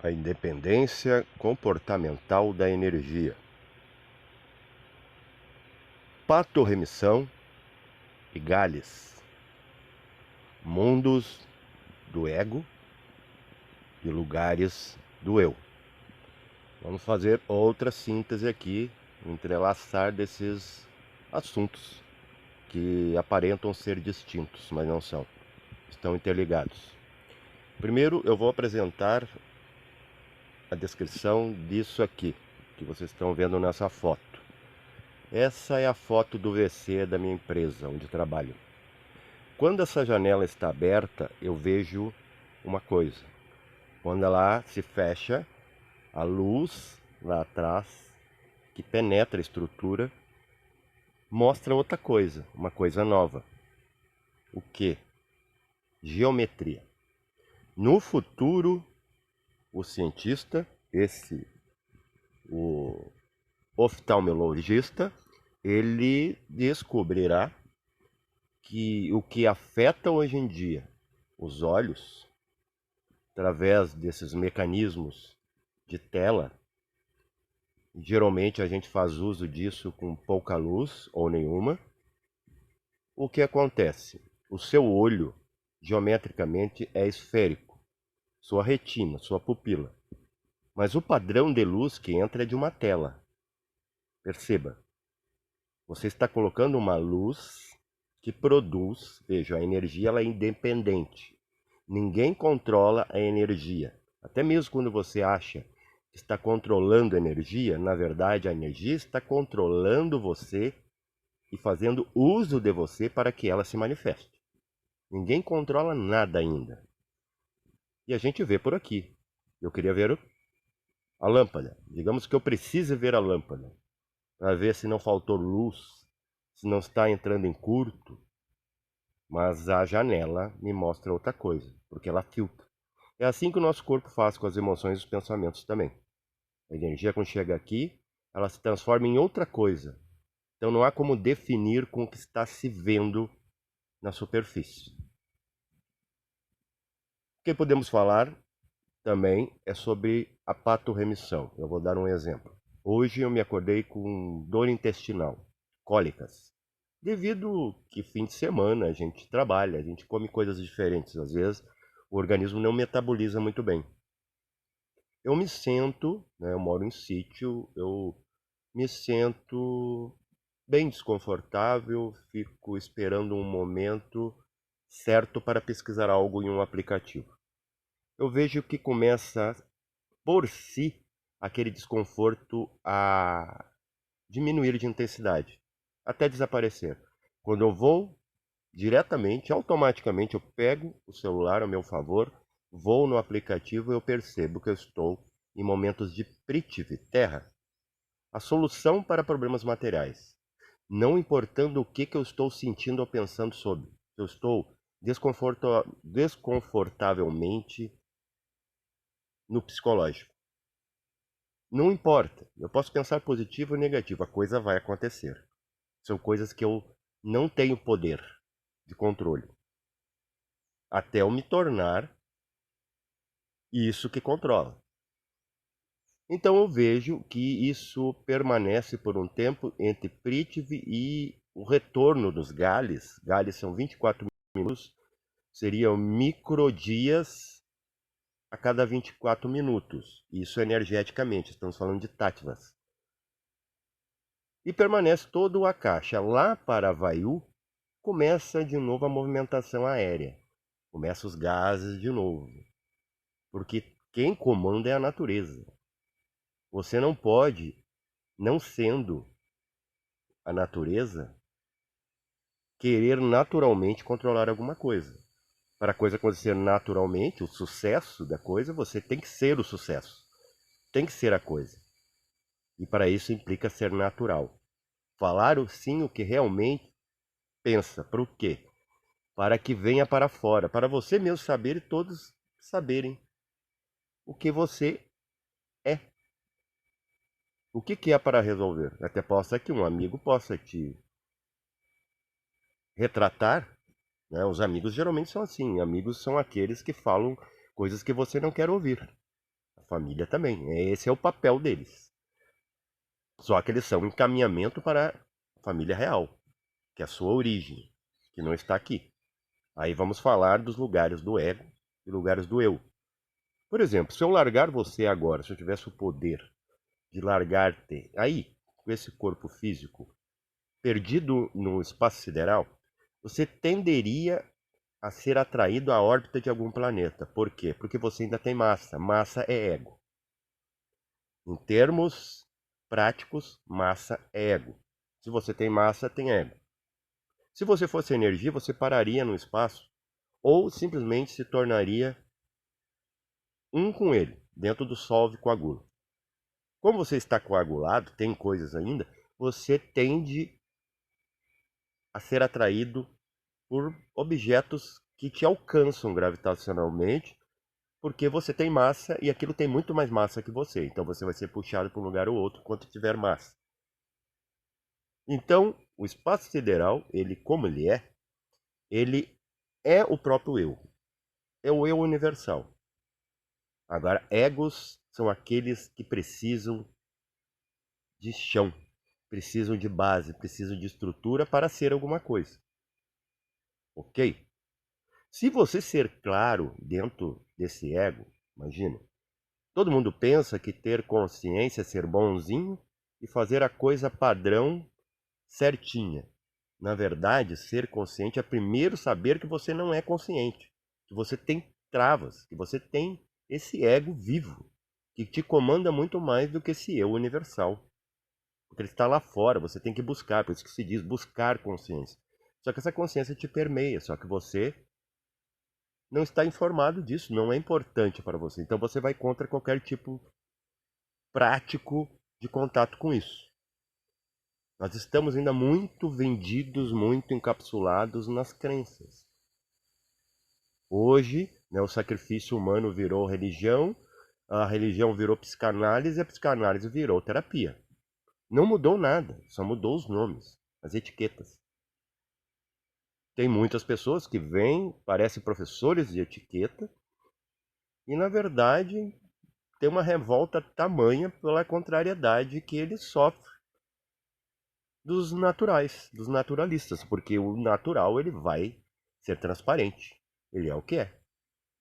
A independência comportamental da energia. Patorremissão e Gales. Mundos do ego e lugares do eu. Vamos fazer outra síntese aqui, entrelaçar desses assuntos que aparentam ser distintos, mas não são. Estão interligados. Primeiro eu vou apresentar a descrição disso aqui, que vocês estão vendo nessa foto. Essa é a foto do WC da minha empresa, onde trabalho. Quando essa janela está aberta, eu vejo uma coisa. Quando ela se fecha, a luz lá atrás, que penetra a estrutura, mostra outra coisa, uma coisa nova. O que? Geometria. No futuro, o cientista, o oftalmologista, ele descobrirá que o que afeta hoje em dia os olhos, através desses mecanismos de tela, geralmente a gente faz uso disso com pouca luz ou nenhuma. O que acontece? O seu olho, geometricamente, é esférico, sua retina, sua pupila. Mas o padrão de luz que entra é de uma tela. Perceba, você está colocando uma luz que produz, veja, a energia ela é independente. Ninguém controla a energia. Até mesmo quando você acha que está controlando a energia, na verdade a energia está controlando você e fazendo uso de você para que ela se manifeste. Ninguém controla nada ainda. E a gente vê por aqui. Eu queria ver a lâmpada. Digamos que eu precise ver a lâmpada para ver se não faltou luz, se não está entrando em curto. Mas a janela me mostra outra coisa, porque ela filtra. É assim que o nosso corpo faz com as emoções e os pensamentos também. A energia, quando chega aqui, ela se transforma em outra coisa. Então não há como definir com o que está se vendo na superfície. O que podemos falar também é sobre a patorremissão. Eu vou dar um exemplo. Hoje eu me acordei com dor intestinal, cólicas. Devido que fim de semana a gente trabalha, a gente come coisas diferentes. Às vezes o organismo não metaboliza muito bem. Eu me sento, né, eu moro em sítio, eu me sento bem desconfortável, fico esperando um momento certo para pesquisar algo em um aplicativo. Eu vejo que começa, por si, aquele desconforto a diminuir de intensidade, até desaparecer. Quando eu vou diretamente, automaticamente, eu pego o celular a meu favor, vou no aplicativo e eu percebo que eu estou em momentos de Prithvi, terra, a solução para problemas materiais. Não importando o que eu estou sentindo ou pensando sobre. Eu estou desconfortavelmente no psicológico. Não importa. Eu posso pensar positivo ou negativo. A coisa vai acontecer. São coisas que eu não tenho poder de controle. Até eu me tornar isso que controla. Então eu vejo que isso permanece por um tempo entre Prithvi e o retorno dos Gales. Gales são 24 minutos, seriam microdias a cada 24 minutos. Isso energeticamente, estamos falando de tattvas. E permanece todo o Akasha. Lá para Vayu, começa de novo a movimentação aérea. Começa os gases de novo. Porque quem comanda é a natureza. Você não pode, não sendo a natureza, querer naturalmente controlar alguma coisa. Para a coisa acontecer naturalmente, o sucesso da coisa, você tem que ser o sucesso. Tem que ser a coisa. E para isso implica ser natural. Falar sim o que realmente pensa. Para o quê? Para que venha para fora. Para você mesmo saber e todos saberem o que você é. O que é para resolver? Até possa que um amigo possa te retratar, né? Os amigos geralmente são assim. Amigos são aqueles que falam coisas que você não quer ouvir. família também. Esse é o papel deles. Só que eles são um encaminhamento para a família real, que é a sua origem, que não está aqui. Aí vamos falar dos lugares do ego e lugares do eu. Por exemplo, se eu largar você agora, se eu tivesse o poder de largar-te aí, com esse corpo físico, perdido no espaço sideral, você tenderia a ser atraído à órbita de algum planeta. Por quê? Porque você ainda tem massa. Massa é ego. Em termos práticos, massa é ego. Se você tem massa, tem ego. Se você fosse energia, você pararia no espaço ou simplesmente se tornaria um com ele, dentro do solve coagulo. Como você está coagulado, tem coisas ainda, você tende a ser atraído por objetos que te alcançam gravitacionalmente, porque você tem massa e aquilo tem muito mais massa que você. Então você vai ser puxado para um lugar ou outro quando tiver massa. Então, o espaço sideral, ele é o próprio eu. É o eu universal. Agora, egos são aqueles que precisam de chão, precisam de base, precisam de estrutura para ser alguma coisa. Ok? Se você ser claro dentro desse ego, imagina, todo mundo pensa que ter consciência é ser bonzinho e fazer a coisa padrão certinha. Na verdade, ser consciente é primeiro saber que você não é consciente, que você tem travas, que você tem esse ego vivo, que te comanda muito mais do que esse eu universal. Porque ele está lá fora, você tem que buscar, por isso que se diz buscar consciência. Só que essa consciência te permeia, só que você não está informado disso, não é importante para você. Então você vai contra qualquer tipo prático de contato com isso. Nós estamos ainda muito vendidos, muito encapsulados nas crenças. Hoje, né, o sacrifício humano virou religião, a religião virou psicanálise e a psicanálise virou terapia. Não mudou nada, só mudou os nomes, as etiquetas. Tem muitas pessoas que vêm, parecem professores de etiqueta, e na verdade tem uma revolta tamanha pela contrariedade que ele sofre dos naturais, dos naturalistas, porque o natural ele vai ser transparente, ele é o que é.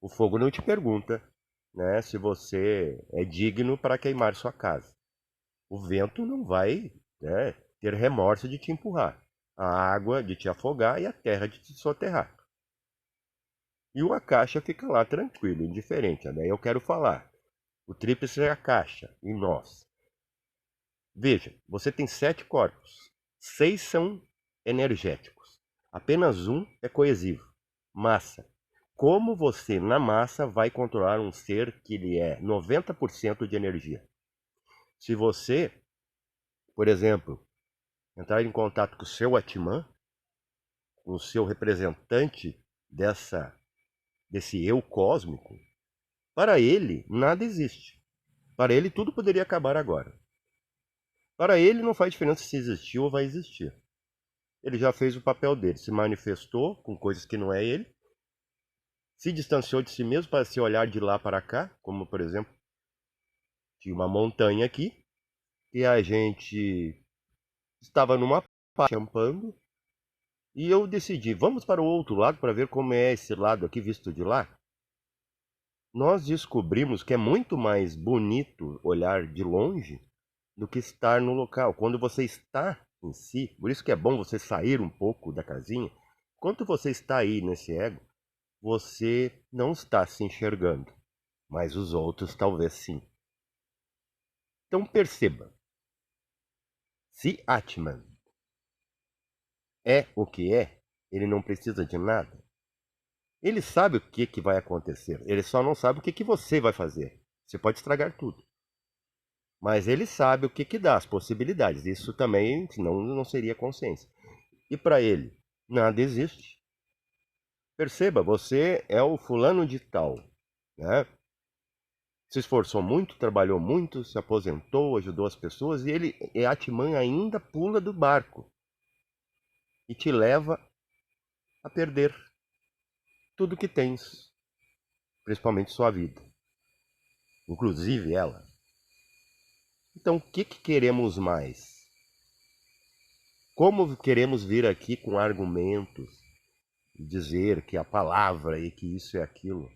O fogo não te pergunta, né, se você é digno para queimar sua casa. O vento não vai, né, ter remorso de te empurrar, a água de te afogar e a terra de te soterrar. E o Akasha fica lá tranquilo, indiferente. Daí eu quero falar. O tríplice é a caixa, em nós. Veja, você tem 7 corpos. 6 são energéticos. Apenas um é coesivo. Massa. Como você, na massa, vai controlar um ser que ele é 90% de energia? Se você, por exemplo, entrar em contato com o seu Atman, com o seu representante desse eu cósmico, para ele nada existe. Para ele tudo poderia acabar agora. Para ele não faz diferença se existiu ou vai existir. Ele já fez o papel dele, se manifestou com coisas que não é ele, se distanciou de si mesmo para se olhar de lá para cá, como por exemplo, tinha uma montanha aqui, e a gente estava numa parte acampando, e eu decidi, vamos para o outro lado para ver como é esse lado aqui visto de lá. Nós descobrimos que é muito mais bonito olhar de longe do que estar no local. Quando você está em si, por isso que é bom você sair um pouco da casinha. Enquanto você está aí nesse ego, você não está se enxergando, mas os outros talvez sim. Então perceba, se Atman é o que é, ele não precisa de nada. Ele sabe o que vai acontecer, ele só não sabe o que você vai fazer. Você pode estragar tudo. Mas ele sabe o que dá, as possibilidades. Isso também, senão não seria consciência. E para ele, nada existe. Perceba, você é o fulano de tal, né? Se esforçou muito, trabalhou muito, se aposentou, ajudou as pessoas, e Atman ainda pula do barco e te leva a perder tudo que tens, principalmente sua vida. inclusive ela. Então, o que queremos mais? Como queremos vir aqui com argumentos, dizer que a palavra e que isso é aquilo?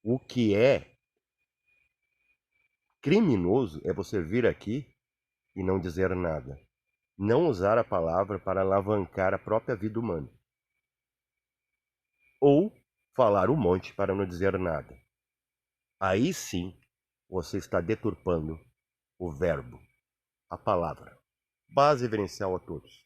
O que é criminoso é você vir aqui e não dizer nada. Não usar a palavra para alavancar a própria vida humana. Ou falar um monte para não dizer nada. Aí sim, você está deturpando o verbo, a palavra. Base vivencial a todos.